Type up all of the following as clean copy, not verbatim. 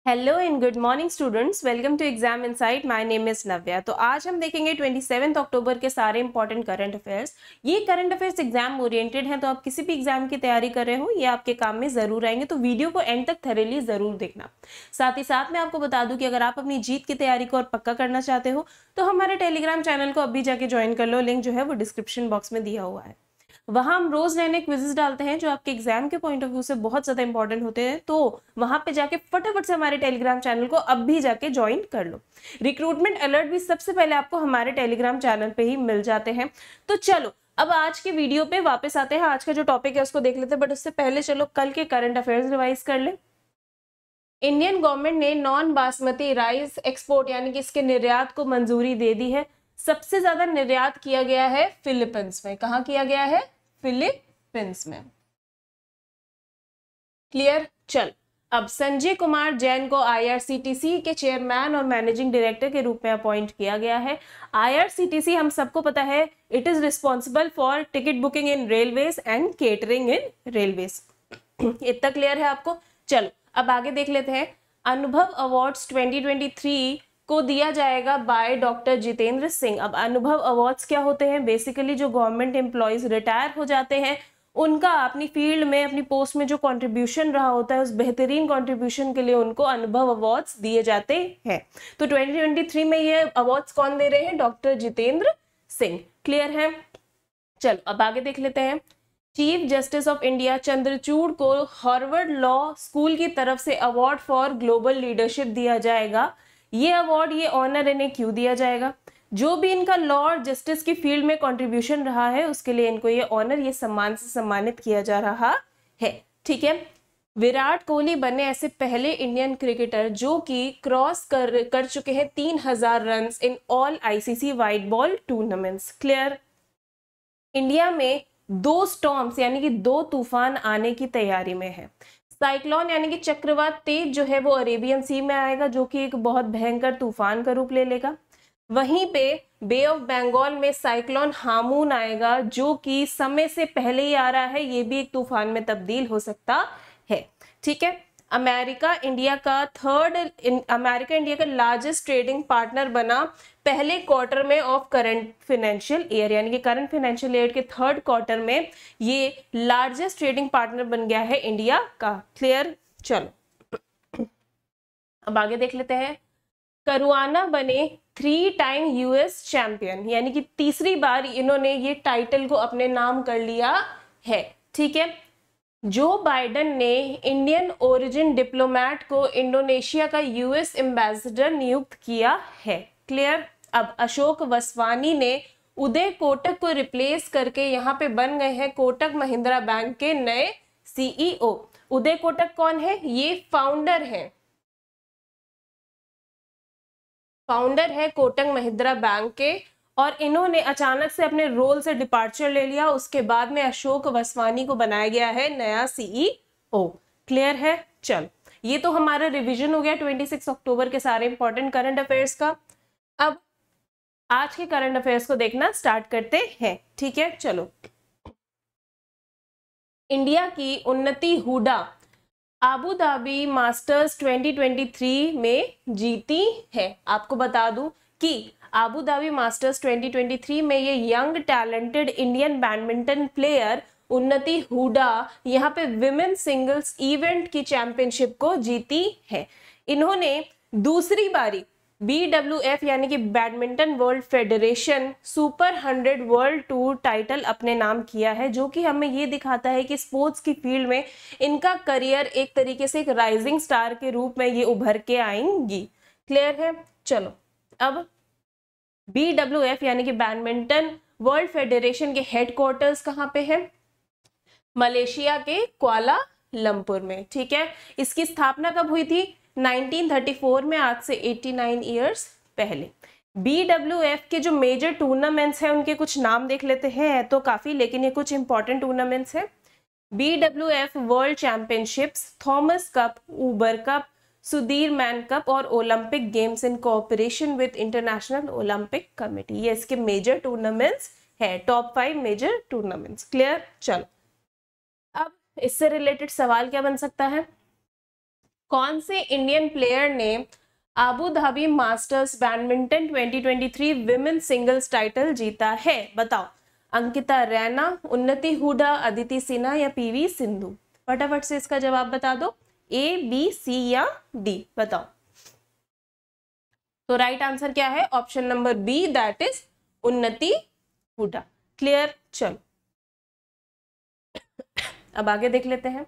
Hello and good morning students, welcome to exam insight. My name is Navya. तो आज हम देखेंगे 27 अक्टूबर के सारे इंपॉर्टेंट करंट अफेयर्स। ये करंट अफेयर्स एग्जाम ओरिएंटेड हैं, तो आप किसी भी एग्जाम की तैयारी कर रहे हो ये आपके काम में जरूर आएंगे, तो वीडियो को एंड तक थॉरली जरूर देखना। साथ ही साथ मैं आपको बता दूं कि अगर आप अपनी जीत की तैयारी को और पक्का करना चाहते हो तो हमारे टेलीग्राम चैनल को अभी जाके ज्वाइन कर लो। लिंक जो है वो डिस्क्रिप्शन बॉक्स में दिया हुआ है। वहां हम रोज नए नए क्विजेस डालते हैं जो आपके एग्जाम के पॉइंट ऑफ व्यू से बहुत ज्यादा इंपॉर्टेंट होते हैं, तो वहां पे जाके फटाफट से हमारे टेलीग्राम चैनल को अब भी जाके ज्वाइन कर लो। रिक्रूटमेंट अलर्ट भी सबसे पहले आपको हमारे टेलीग्राम चैनल पे ही मिल जाते हैं। तो चलो अब आज के वीडियो पे वापस आते हैं। आज का जो टॉपिक है उसको देख लेते हैं, बट उससे पहले चलो कल के करंट अफेयर्स रिवाइज कर ले। इंडियन गवर्नमेंट ने नॉन बासमती राइस एक्सपोर्ट यानी कि इसके निर्यात को मंजूरी दे दी है। सबसे ज्यादा निर्यात किया गया है फिलीपींस में। कहाँ किया गया है? फिलीपींस में। क्लियर? चल अब संजय कुमार जैन को आईआरसीटीसी के चेयरमैन और मैनेजिंग डायरेक्टर के रूप में अपॉइंट किया गया है। आईआरसीटीसी हम सबको पता है, it is responsible for ticket booking in railways and catering in railways. इतना क्लियर है आपको? चलो अब आगे देख लेते हैं। अनुभव अवार्ड्स 2023 को दिया जाएगा बाय डॉक्टर जितेंद्र सिंह। अब अनुभव अवार्ड्स क्या होते हैं? बेसिकली जो गवर्नमेंट एम्प्लॉयज रिटायर हो जाते हैं उनका अपनी फील्ड में अपनी पोस्ट में जो कंट्रीब्यूशन रहा होता है उस बेहतरीन कंट्रीब्यूशन के लिए उनको अनुभव अवार्ड्स दिए जाते हैं। तो 2023 में ये अवार्ड्स कौन दे रहे हैं? डॉक्टर जितेंद्र सिंह। क्लियर है? चलो अब आगे देख लेते हैं। Chief justice of India Chandrachud को हार्वर्ड लॉ स्कूल की तरफ से अवार्ड फॉर ग्लोबल लीडरशिप दिया जाएगा। ये अवार्ड, ये ऑनर इन्हें क्यों दिया जाएगा? जो भी इनका लॉ और जस्टिस की फील्ड में कंट्रीब्यूशन रहा है उसके लिए इनको ये ऑनर, ये सम्मान से सम्मानित किया जा रहा है। ठीक है। विराट कोहली बने ऐसे पहले इंडियन क्रिकेटर जो कि क्रॉस कर चुके हैं 3000 run in all ICC white ball tournaments. Clear? India में 2 स्टॉर्म्स यानी कि 2 तूफान आने की तैयारी में है। साइक्लोन यानी कि चक्रवात तेज जो है वो अरेबियन सी में आएगा, जो कि एक बहुत भयंकर तूफान का रूप ले लेगा। वहीं पे बे ऑफ बंगाल में साइक्लोन हामून आएगा, जो कि समय से पहले ही आ रहा है, ये भी एक तूफान में तब्दील हो सकता है। ठीक है। अमेरिका इंडिया का लार्जेस्ट ट्रेडिंग पार्टनर बना पहले क्वार्टर में ऑफ करंट फाइनेंशियल ईयर, यानी कि करंट फाइनेंशियल ईयर के 3rd क्वार्टर में ये लार्जेस्ट ट्रेडिंग पार्टनर बन गया है इंडिया का। क्लियर? चलो अब आगे देख लेते हैं। करुआना बने 3 टाइम यूएस चैंपियन, यानी कि तीसरी बार इन्होंने ये टाइटल को अपने नाम कर लिया है। ठीक है। जो बाइडेन ने इंडियन ओरिजिन डिप्लोमेट को इंडोनेशिया का यूएस एम्बेसडर नियुक्त किया है। क्लियर? अब अशोक वसवानी ने उदय कोटक को रिप्लेस करके यहाँ पे बन गए हैं कोटक महिंद्रा बैंक के नए सीईओ। उदय कोटक कौन है? ये फाउंडर है कोटक महिंद्रा बैंक के, और इन्होंने अचानक से अपने रोल से डिपार्चर ले लिया। उसके बाद में अशोक वसवानी को बनाया गया है नया सीईओ। क्लियर है? चल ये तो हमारा रिवीजन हो गया 26 अक्टूबर के सारे इंपॉर्टेंट करंट अफेयर्स का। अब आज के करंट अफेयर्स को देखना स्टार्ट करते हैं। ठीक है। चलो, इंडिया की उन्नति हुडा आबू धाबी मास्टर्स 2023 में जीती है। आपको बता दूं कि आबू धाबी मास्टर्स 2023 में ये young talented Indian badminton player उन्नति हुडा यहाँ पे विमेन सिंगल्स इवेंट की चैंपियनशिप को जीती है। इन्होंने दूसरी बारी BWF यानी कि badminton world federation super 100 world tour title अपने नाम किया है, जो कि हमें ये दिखाता है कि स्पोर्ट्स की फील्ड में इनका करियर एक तरीके से एक राइजिंग स्टार के रूप में ये उभर के आएंगी। क्लियर है? चलो अब BWF यानी कि बैडमिंटन वर्ल्ड फेडरेशन के हेडक्वार्टर्स कहाँ पे है? मलेशिया के कुआलालंपुर में। ठीक है। इसकी स्थापना कब हुई थी? 1934 में, आज से 89 ईयर्स पहले। BWF के जो मेजर टूर्नामेंट्स हैं उनके कुछ नाम देख लेते हैं, तो काफी, लेकिन ये कुछ इंपॉर्टेंट टूर्नामेंट्स हैं। BWF world championships, Thomas Cup, Uber Cup, Sudirman cup और Olympic games in cooperation with International Olympic Committee. ये इसके मेजर टूर्नामेंट्स है, टॉप 5 मेजर टूर्नामेंट्स। क्लियर? चलो अब इससे रिलेटेड सवाल क्या बन सकता है? कौन से इंडियन प्लेयर ने Abu Dhabi masters badminton 2023 women singles title जीता है? बताओ। अंकिता रैना, उन्नति हुडा, अदिति सिन्हा या पीवी सिंधु? फटाफट से इसका जवाब बता दो, ए, बी, सी या डी, बताओ। तो राइट आंसर क्या है? Option number B, that is Unnati Hooda. Clear? चलो अब आगे देख लेते हैं।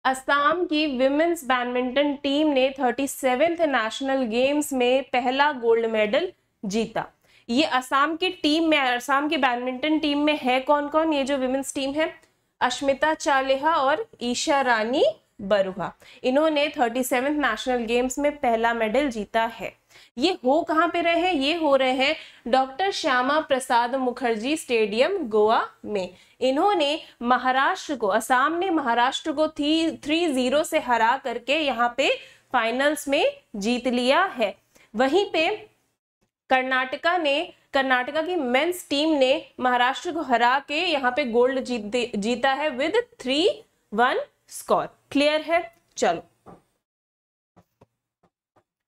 असम की विमेन्स बैडमिंटन टीम ने 37वें नेशनल गेम्स में पहला गोल्ड मेडल जीता। ये असम की टीम में, असम की बैडमिंटन टीम में है कौन कौन? ये जो विमेन्स टीम है, अश्मिता चालिहा और ईशा रानी बरुआ, इन्होंने 37वें नेशनल गेम्स में पहला मेडल जीता है। ये हो कहाँ पे रहे हैं? ये हो रहे हैं डॉक्टर श्यामा प्रसाद मुखर्जी स्टेडियम, गोवा में। इन्होंने महाराष्ट्र को, असम ने महाराष्ट्र को 3-0 से हरा करके यहाँ पे फाइनल्स में जीत लिया है। वहीं पे कर्नाटका की मेंस टीम ने महाराष्ट्र को हरा के यहाँ पे गोल्ड जीता है विद 3-1 स्कोर। क्लियर है? चलो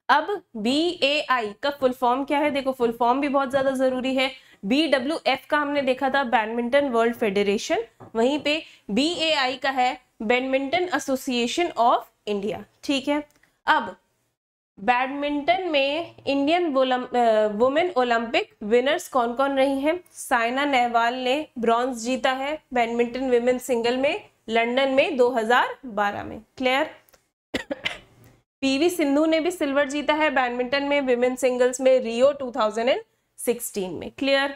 अब BAI का फुल फॉर्म क्या है? देखो फुल फॉर्म भी बहुत ज्यादा जरूरी है। BWF का हमने देखा था बैडमिंटन वर्ल्ड फेडरेशन, वहीं पे BAI का है बैडमिंटन एसोसिएशन ऑफ इंडिया। ठीक है, अब बैडमिंटन में इंडियन वुमेन ओलंपिक विनर्स कौन कौन रही हैं? साइना नेहवाल ने ब्रॉन्ज जीता है बैडमिंटन विमेन सिंगल में लंदन में 2012 में। क्लियर? पीवी सिंधु ने भी सिल्वर जीता है बैडमिंटन में विमेन सिंगल्स में रियो 2016 में। क्लियर?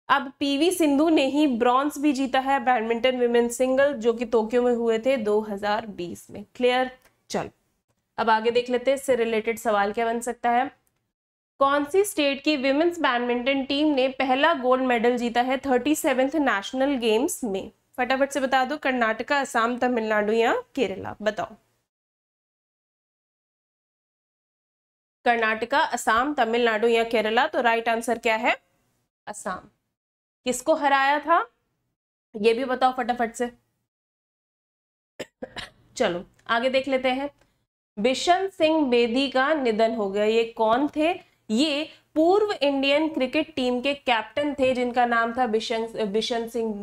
अब पीवी सिंधु ने ही ब्रॉन्ज भी जीता है बैडमिंटन विमेन सिंगल जो कि टोक्यो में हुए थे 2020 में। क्लियर? चलो अब आगे देख लेते हैं, इससे रिलेटेड सवाल क्या बन सकता है। कौन सी स्टेट की विमेन्स बैडमिंटन टीम ने पहला गोल्ड मेडल जीता है 37वें नेशनल गेम्स में? फटाफट से बता दो, कर्नाटका, असम, तमिलनाडु या केरला? बताओ। कर्नाटका, असम, तमिलनाडु या केरला? तो राइट आंसर क्या है? असम। किसको हराया था ये भी बताओ फटाफट से। चलो आगे देख लेते हैं। बिशन सिंह बेदी का निधन हो गया। ये कौन थे? ये पूर्व इंडियन क्रिकेट टीम के कैप्टन थे जिनका नाम था बिशन सिंह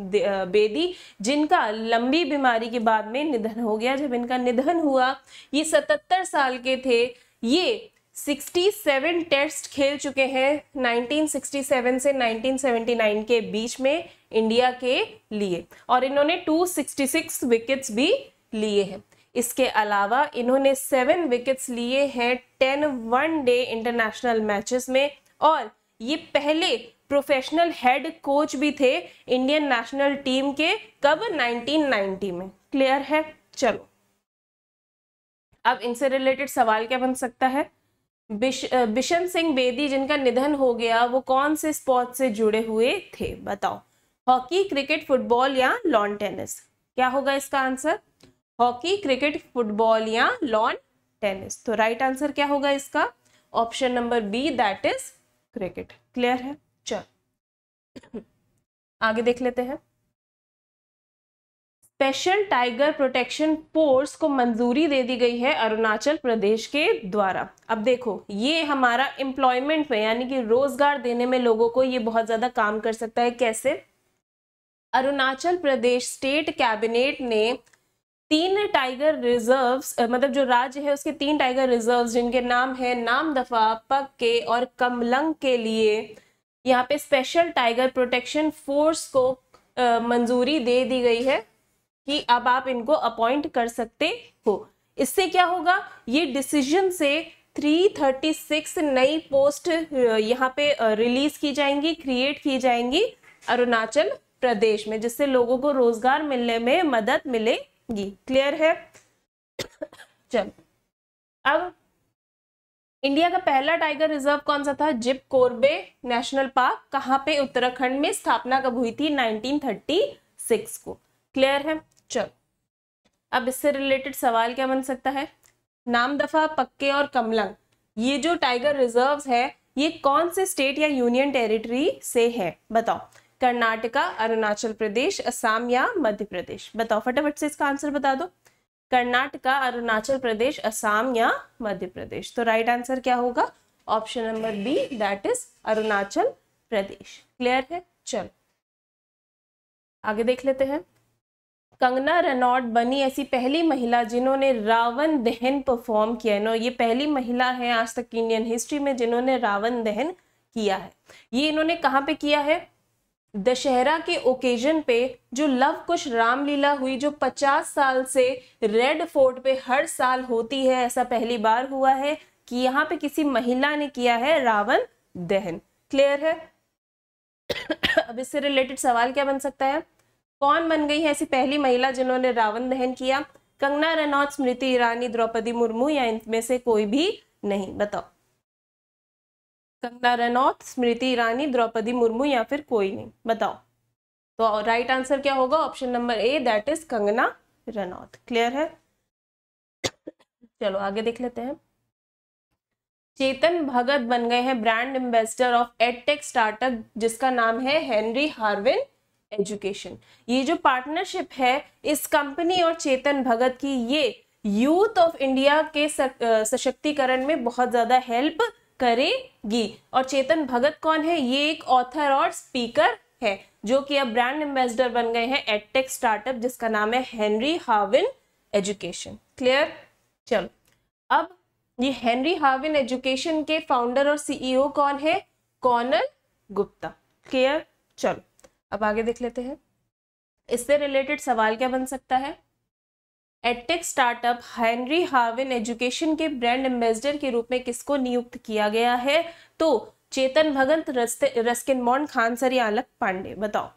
बेदी, जिनका लंबी बीमारी के बाद में निधन हो गया। जब इनका निधन हुआ, ये 77 साल के थे। ये 67 टेस्ट खेल चुके हैं 1967 से 1979 के बीच में इंडिया के लिए, और इन्होंने 266 विकेट्स भी लिए हैं। इसके अलावा इन्होंने 7 विकेट्स लिए हैं 10 वन-डे इंटरनेशनल मैचेस में, और ये पहले प्रोफेशनल हेड कोच भी थे इंडियन नेशनल टीम के। कब? 1990 में। क्लियर है? चलो अब इनसे रिलेटेड सवाल क्या बन सकता है। बिशन सिंह बेदी जिनका निधन हो गया, वो कौन से स्पोर्ट से जुड़े हुए थे? बताओ। हॉकी, क्रिकेट, फुटबॉल या लॉन टेनिस? क्या होगा इसका आंसर? हॉकी, क्रिकेट, फुटबॉल या लॉन टेनिस? तो राइट आंसर क्या होगा इसका? Option number B, that is cricket. Clear है? चल आगे देख लेते हैं। स्पेशल टाइगर प्रोटेक्शन फोर्स को मंजूरी दे दी गई है अरुणाचल प्रदेश के द्वारा। अब देखो ये हमारा एम्प्लॉयमेंट में यानी कि रोजगार देने में लोगों को ये बहुत ज्यादा काम कर सकता है। कैसे? अरुणाचल प्रदेश स्टेट कैबिनेट ने 3 टाइगर रिजर्व्स, मतलब जो राज्य है उसके 3 टाइगर रिजर्व्स जिनके नाम है नामदफा, पक्के और कमलंग के लिए यहाँ पे स्पेशल टाइगर प्रोटेक्शन फोर्स को मंजूरी दे दी गई है कि अब आप इनको अपॉइंट कर सकते हो। इससे क्या होगा? ये डिसीजन से 336 नई पोस्ट यहाँ पे रिलीज की जाएंगी, क्रिएट की जाएंगी अरुणाचल प्रदेश में, जिससे लोगों को रोजगार मिलने में मदद मिलेगी। क्लियर है? चल अब इंडिया का पहला टाइगर रिजर्व कौन सा था? Jim Corbett national park. कहाँ पे? उत्तराखंड में। स्थापना कब हुई थी? 1936 को। क्लियर है? चलो अब इससे रिलेटेड सवाल क्या बन सकता है। नामदफा, पक्के और कमलंग ये जो टाइगर रिजर्व्स है ये कौन से स्टेट या यूनियन टेरिटरी से है? बताओ। कर्नाटका, अरुणाचल प्रदेश, असम या मध्य प्रदेश? बताओ फटाफट से इसका आंसर बता दो। कर्नाटका, अरुणाचल प्रदेश, असम या मध्य प्रदेश। तो राइट आंसर क्या होगा? Option number B, that is Arunachal Pradesh. Clear है? चलो आगे देख लेते हैं। कंगना रनौत बनी ऐसी पहली महिला जिन्होंने रावण दहन परफॉर्म किया। नो, ये पहली महिला है आज तक इंडियन हिस्ट्री में जिन्होंने रावण दहन किया है। ये इन्होंने कहाँ पे किया है? दशहरा के ओकेजन पे जो लव कुश रामलीला हुई, जो 50 साल से रेड फोर्ट पे हर साल होती है, ऐसा पहली बार हुआ है कि यहाँ पे किसी महिला ने किया है रावण दहन। क्लियर है? अब इससे रिलेटेड सवाल क्या बन सकता है? कौन बन गई है ऐसी पहली महिला जिन्होंने रावण दहन किया? कंगना रनौत, स्मृति ईरानी, द्रौपदी मुर्मू या इनमें से कोई भी नहीं? बताओ। कंगना रनौत, स्मृति ईरानी, द्रौपदी मुर्मू या फिर कोई नहीं? बताओ। तो राइट आंसर क्या होगा? Option number A, that is Kangana Ranaut. Clear है? चलो आगे देख लेते हैं। चेतन भगत बन गए हैं brand ambassador of edtech startup जिसका नाम है हेनरी हार्विन एजुकेशन। ये जो पार्टनरशिप है इस कंपनी और चेतन भगत की, ये यूथ ऑफ इंडिया के सशक्तिकरण में बहुत ज्यादा हेल्प करेगी। और चेतन भगत कौन है? ये एक ऑथर और स्पीकर है जो कि अब ब्रांड एम्बेसडर बन गए हैं एडटेक स्टार्टअप जिसका नाम है हेनरी हार्विन एजुकेशन। क्लियर? चलो अब ये हेनरी हार्विन एजुकेशन के फाउंडर और सीईओ कौन है? कॉनल गुप्ता। क्लियर? चलो अब आगे देख लेते हैं। इससे रिलेटेड सवाल क्या बन सकता है? Edtech startup Henry Harvin Education के ब्रांड एम्बेसडर के रूप में किसको नियुक्त किया गया है? तो चेतन भगत, रस्किन बॉन्ड, खानसरिया, अलक पांडे। बताओ।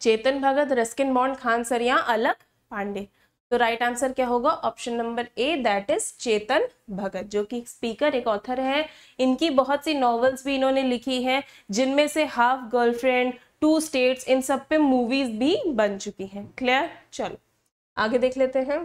Chetan Bhagat, Ruskin Bond, Khansaria, Alakh Pandey. तो राइट आंसर क्या होगा? Option number A, that is Chetan Bhagat, जो कि स्पीकर, एक ऑथर है। इनकी बहुत सी नॉवेल्स भी इन्होंने लिखी हैं जिनमें से हाफ गर्लफ्रेंड, 2 स्टेट्स, इन सब पे मूवीज भी बन चुकी हैं। क्लियर? चलो आगे देख लेते हैं।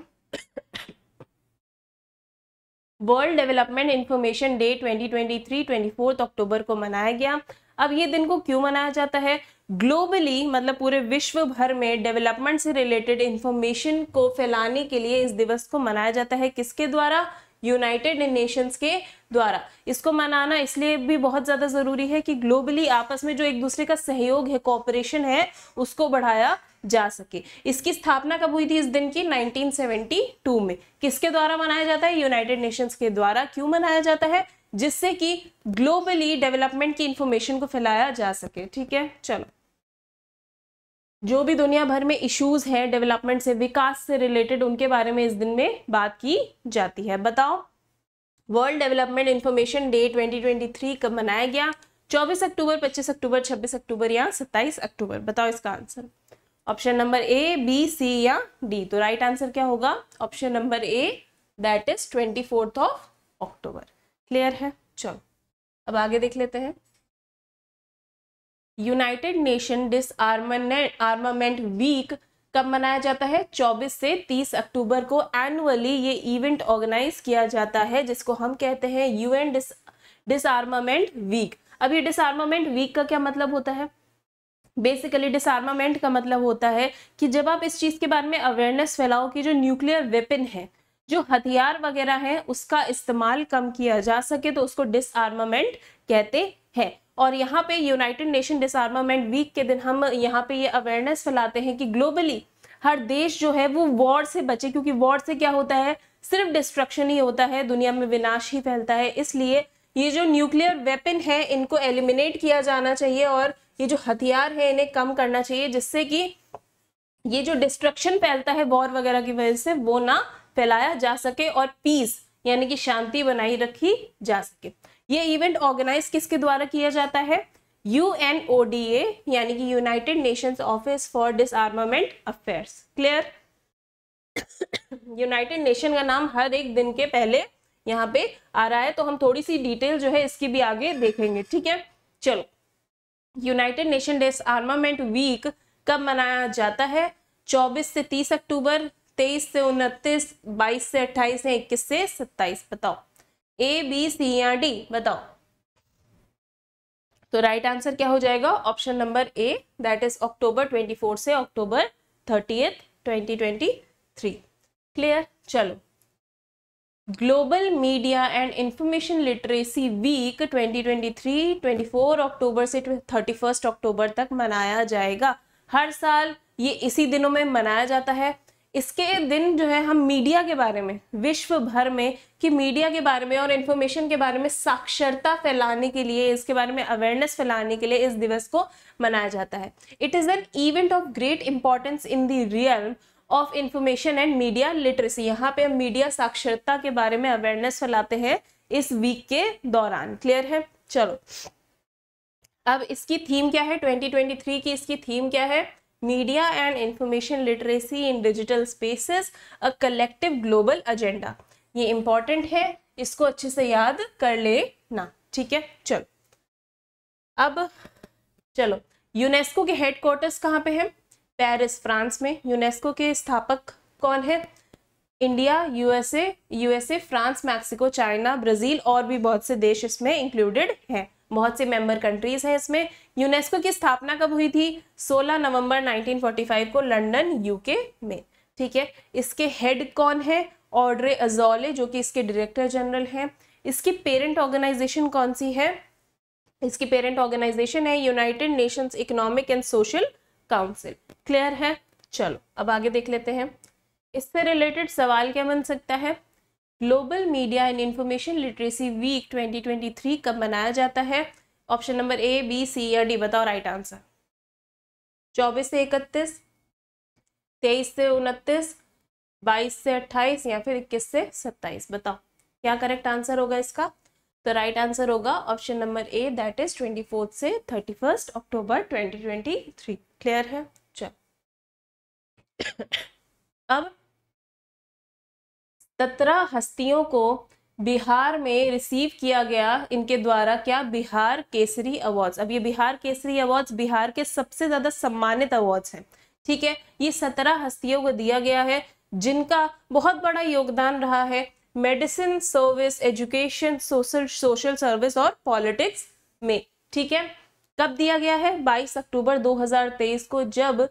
वर्ल्ड डेवलपमेंट इंफॉर्मेशन डे 2023 24 अक्टूबर को मनाया गया। अब ये दिन को क्यों मनाया जाता है? ग्लोबली, मतलब पूरे विश्व भर में डेवलपमेंट से रिलेटेड इंफॉर्मेशन को फैलाने के लिए इस दिवस को मनाया जाता है। किसके द्वारा? यूनाइटेड नेशंस के द्वारा। इसको मनाना इसलिए भी बहुत ज्यादा जरूरी है कि ग्लोबली आपस में जो एक दूसरे का सहयोग है, कोऑपरेशन है, उसको बढ़ाया जा सके। इसकी स्थापना कब हुई थी इस दिन की? 1972 में। किसके द्वारा मनाया जाता है? यूनाइटेड नेशंस के द्वारा। क्यों मनाया जाता है? जिससे कि ग्लोबली डेवलपमेंट की इंफॉर्मेशन को फैलाया जा सके। ठीक है? चलो, जो भी दुनिया भर में इश्यूज हैं डेवलपमेंट से, विकास से रिलेटेड, उनके बारे में इस दिन में बात की जाती है। बताओ, वर्ल्ड डेवलपमेंट इंफॉर्मेशन डे 2023 कब मनाया गया? 24 अक्टूबर, 25 अक्टूबर, 26 अक्टूबर या 27 अक्टूबर? बताओ इसका answer. Option number A, B, C या डी? तो राइट आंसर क्या होगा? Option number A, that is 24 October. Clear है? चलो अब आगे देख लेते हैं। यूनाइटेड नेशन डिसआर्मामेंट वीक कब मनाया जाता है? 24 से 30 अक्टूबर को एनुअली ये इवेंट ऑर्गेनाइज किया जाता है जिसको हम कहते हैं यूएन डिसआर्मामेंट वीक। अब ये डिसआर्मामेंट वीक का क्या मतलब होता है? बेसिकली डिसआर्मामेंट का मतलब होता है कि जब आप इस चीज के बारे में अवेयरनेस फैलाओ कि जो न्यूक्लियर वेपन है, जो हथियार वगैरह है, उसका इस्तेमाल कम किया जा सके, तो उसको डिसआर्मामेंट कहते हैं। और यहाँ पे यूनाइटेड नेशन डिसआर्मामेंट वीक के दिन हम यहाँ पे ये अवेयरनेस फैलाते हैं कि ग्लोबली हर देश जो है वो वॉर से बचे, क्योंकि वॉर से क्या होता है? सिर्फ डिस्ट्रक्शन ही होता है, दुनिया में विनाश ही फैलता है। इसलिए ये जो न्यूक्लियर वेपन है इनको एलिमिनेट किया जाना चाहिए और ये जो हथियार है इन्हें कम करना चाहिए, जिससे कि ये जो डिस्ट्रक्शन फैलता है वॉर वगैरह की वजह से, वो ना फैलाया जा सके और पीस यानी कि शांति बनाई रखी जा सके। ये इवेंट ऑर्गेनाइज किसके द्वारा किया जाता है? UNODA यानी कि United Nations office for डिसआर्मामेंट affairs. Clear? United nation का नाम हर एक दिन के पहले यहाँ पे आ रहा है, तो हम थोड़ी सी डिटेल जो है इसकी भी आगे देखेंगे। ठीक है? चलो, यूनाइटेड नेशन डिसआर्मामेंट वीक कब मनाया जाता है? 24 से 30 अक्टूबर, 23 से 29, 22 से 28 है, 21 से 27। बताओ, ए, बी, सी या डी? बताओ। तो राइट आंसर क्या हो जाएगा? Option number A, that is October 24 से अक्टूबर 30, 2023। 2023। क्लियर? चलो, global media and information literacy week 2023 24 अक्टूबर से 31 अक्टूबर तक मनाया जाएगा। हर साल ये इसी दिनों में मनाया जाता है। इसके दिन जो है हम मीडिया के बारे में, विश्व भर में कि मीडिया के बारे में और इंफॉर्मेशन के बारे में साक्षरता फैलाने के लिए, इसके बारे में अवेयरनेस फैलाने के लिए इस दिवस को मनाया जाता है। It is an event of great importance in the realm of information and media literacy. यहाँ पे हम मीडिया साक्षरता के बारे में अवेयरनेस फैलाते हैं इस वीक के दौरान। क्लियर है? चलो, अब इसकी थीम क्या है? 2023 की इसकी थीम क्या है? Media and information literacy in digital spaces, a collective global agenda. ये इंपॉर्टेंट है, इसको अच्छे से याद कर लेना। ठीक है? चलो, अब चलो, यूनेस्को के हेडक्वार्टर्स कहाँ पे है? पेरिस, फ्रांस में। यूनेस्को के स्थापक कौन है? India, USA, France, Mexico, China, Brazil और भी बहुत से देश इसमें इंक्लूडेड हैं। बहुत से मेंबर कंट्रीज हैं इसमें। यूनेस्को की स्थापना कब हुई थी? 16 नवंबर 1945 को लंदन, यूके में। ठीक है? इसके हेड कौन है? ऑड्रे अजौले, जो कि इसके डायरेक्टर जनरल हैं। इसकी पेरेंट ऑर्गेनाइजेशन कौन सी है? इसकी पेरेंट ऑर्गेनाइजेशन है United Nations economic and social council. Clear है? चलो, अब आगे देख लेते हैं। इससे रिलेटेड सवाल क्या बन सकता है? Global media and information literacy week 2023 कब मनाया जाता है? Option number A, B, C या डी? बताओ राइट आंसर। 24 से 31, 23 से 29, 22 से 28 या फिर 21 से 27? बताओ क्या करेक्ट आंसर होगा इसका? तो राइट आंसर होगा option number A, that is 24 से 31 अक्टूबर 2023। क्लियर है? चल, अब 17 हस्तियों को बिहार में रिसीव किया गया इनके द्वारा क्या? बिहार केसरी अवार्ड्स। अब ये बिहार केसरी अवार्ड्स बिहार के सबसे ज्यादा सम्मानित अवार्ड्स हैं। ठीक है? ये 17 हस्तियों को दिया गया है जिनका बहुत बड़ा योगदान रहा है medicine, service, education, social service और पॉलिटिक्स में। ठीक है? कब दिया गया है? 22 अक्टूबर 2023 को, जब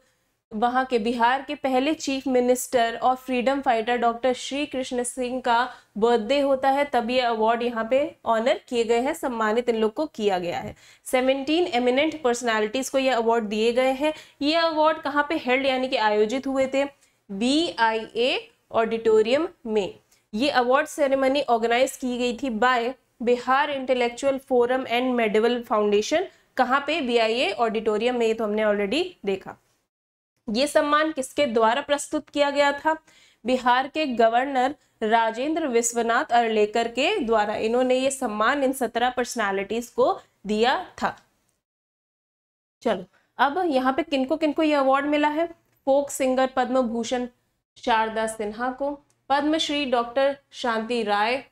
वहां के बिहार के पहले चीफ मिनिस्टर और freedom fighter doctor Shri Krishna Singh का बर्थडे होता है, तब ये अवार्ड यहाँ पे ऑनर किए गए हैं, सम्मानित इन लोग को किया गया है। 17 एमिनेंट पर्सनालिटीज को ये अवार्ड दिए गए हैं। ये अवार्ड कहाँ पे हेल्ड यानी कि आयोजित हुए थे? BIA ऑडिटोरियम में। ये अवार्ड सेरेमनी ऑर्गेनाइज की गई थी by Bihar intellectual forum and medieval foundation. कहाँ पे? BIA ऑडिटोरियम में। ये तो हमने ऑलरेडी देखा। ये सम्मान किसके द्वारा प्रस्तुत किया गया था? बिहार के गवर्नर राजेंद्र विश्वनाथ अर्लेकर के द्वारा। इन्होंने ये सम्मान इन 17 पर्सनालिटीज को दिया था। चलो, अब यहाँ पे किनको किनको ये अवार्ड मिला है? फोक सिंगर पद्म भूषण शारदा सिन्हा को, Padmashri doctor Shanti Rai,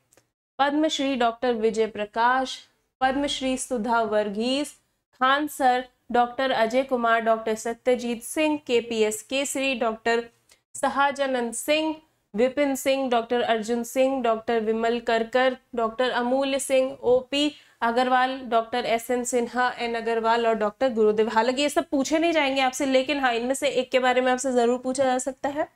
Padmashri doctor Vijay Prakash, Padmashri Sudha Varghese, Khan sir doctor Ajay Kumar, doctor Satyajit Singh, KPS Kesari, doctor Sahajanand Singh, Vipin Singh, doctor Arjun Singh, doctor Vimal Karkar, doctor Amulya Singh, OP Agarwal, doctor SN Sinha, N Agarwal और डॉक्टर गुरुदेव। हालांकि ये सब पूछे नहीं जाएंगे आपसे, लेकिन हाँ, इनमें से एक के बारे में आपसे जरूर पूछा जा सकता है,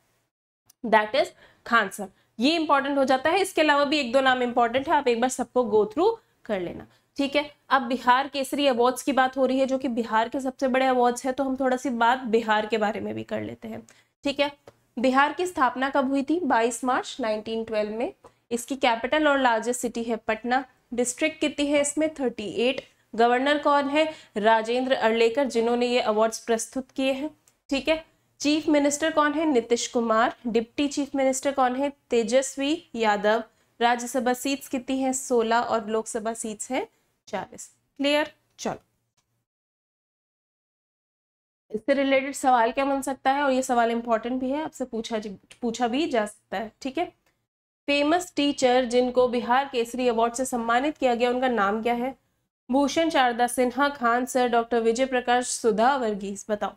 दैट इज खान सर। ये इंपॉर्टेंट हो जाता है। इसके अलावा भी एक दो नाम इंपॉर्टेंट है, आप एक बार सबको गो थ्रू कर लेना। ठीक है? अब बिहार केसरी अवार्ड्स की बात हो रही है, जो कि बिहार के सबसे बड़े अवार्ड्स है, तो हम थोड़ा सी बात बिहार के बारे में भी कर लेते हैं। ठीक है? बिहार की स्थापना कब हुई थी? 22 मार्च 1912 में। इसकी कैपिटल और लार्जेस्ट सिटी है पटना। डिस्ट्रिक्ट कितनी है इसमें? 38। गवर्नर कौन है? राजेंद्र अर्लेकर, जिन्होंने ये अवार्ड्स प्रस्तुत किए हैं। ठीक है? चीफ मिनिस्टर कौन है? Nitish Kumar. Deputy chief minister कौन है? तेजस्वी यादव। राज्यसभा सीट्स कितनी है? 16 और लोकसभा सीट्स है 40। क्लियर? चलो, इससे रिलेटेड सवाल क्या बन सकता है, और ये सवाल इंपॉर्टेंट भी है, आपसे पूछा भी जा सकता है। ठीक है? फेमस टीचर जिनको बिहार केसरी अवार्ड से सम्मानित किया गया, उनका नाम क्या है? भूषण शारदा सिन्हा, खान सर, डॉक्टर विजय प्रकाश, सुधा वर्गीस। बताओ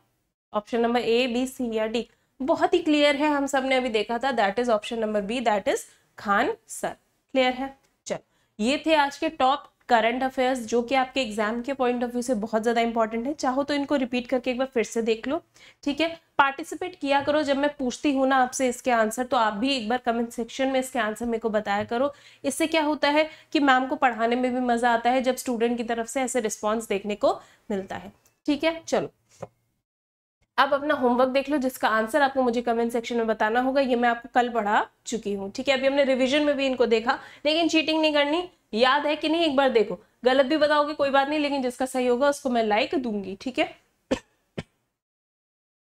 option number A, B, C या D? बहुत ही क्लियर है, हम सब ने अभी देखा था, that is option number B, that is Khan sir. Clear है? चलो, ये थे आज के टॉप करंट अफेयर्स जो कि आपके एग्जाम के पॉइंट ऑफ व्यू से बहुत ज़्यादा इंपॉर्टेंट है। चाहो तो इनको रिपीट करके एक बार फिर से देख लो, ठीक है। पार्टिसिपेट किया करो, जब मैं पूछती हूँ ना आपसे इसके आंसर तो आप भी एक बार कमेंट सेक्शन में इसके आंसर मेरे को बताया करो। इससे क्या होता है कि मैम को पढ़ाने में भी मजा आता है जब स्टूडेंट की तरफ से ऐसे रिस्पॉन्स देखने को मिलता है, ठीक है। चलो अब अपना होमवर्क देख लो, जिसका आंसर आपको मुझे कमेंट सेक्शन में बताना होगा। ये मैं आपको कल पढ़ा चुकी हूँ, ठीक है। अभी हमने रिवीजन में भी इनको देखा, लेकिन चीटिंग नहीं करनी, याद है कि नहीं एक बार देखो। गलत भी बताओगे कोई बात नहीं, लेकिन जिसका सही होगा उसको मैं लाइक दूंगी, ठीक है।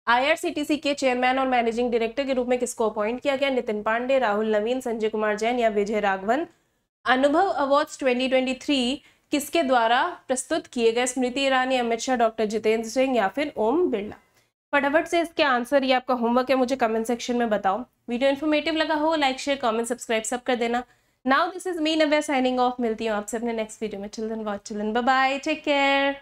IRCTC के चेयरमैन और मैनेजिंग डायरेक्टर के रूप में किसको अपॉइंट किया गया? नितिन पांडे, राहुल नवीन, संजय कुमार जैन या विजय राघवन। अनुभव अवार्ड्स 2023 किसके द्वारा प्रस्तुत किए गए? स्मृति ईरानी, अमित शाह, डॉक्टर जितेंद्र सिंह या फिर ओम बिरला। फटाफट से इसके आंसर, ये आपका होमवर्क है, मुझे कमेंट सेक्शन में बताओ। वीडियो इन्फॉर्मेटिव लगा हो लाइक शेयर कमेंट सब्सक्राइब सब कर देना। Now this is me Navya signing off. मिलती हूँ आपसे अपने नेक्स्ट वीडियो में। Children watch children, bye bye, take care.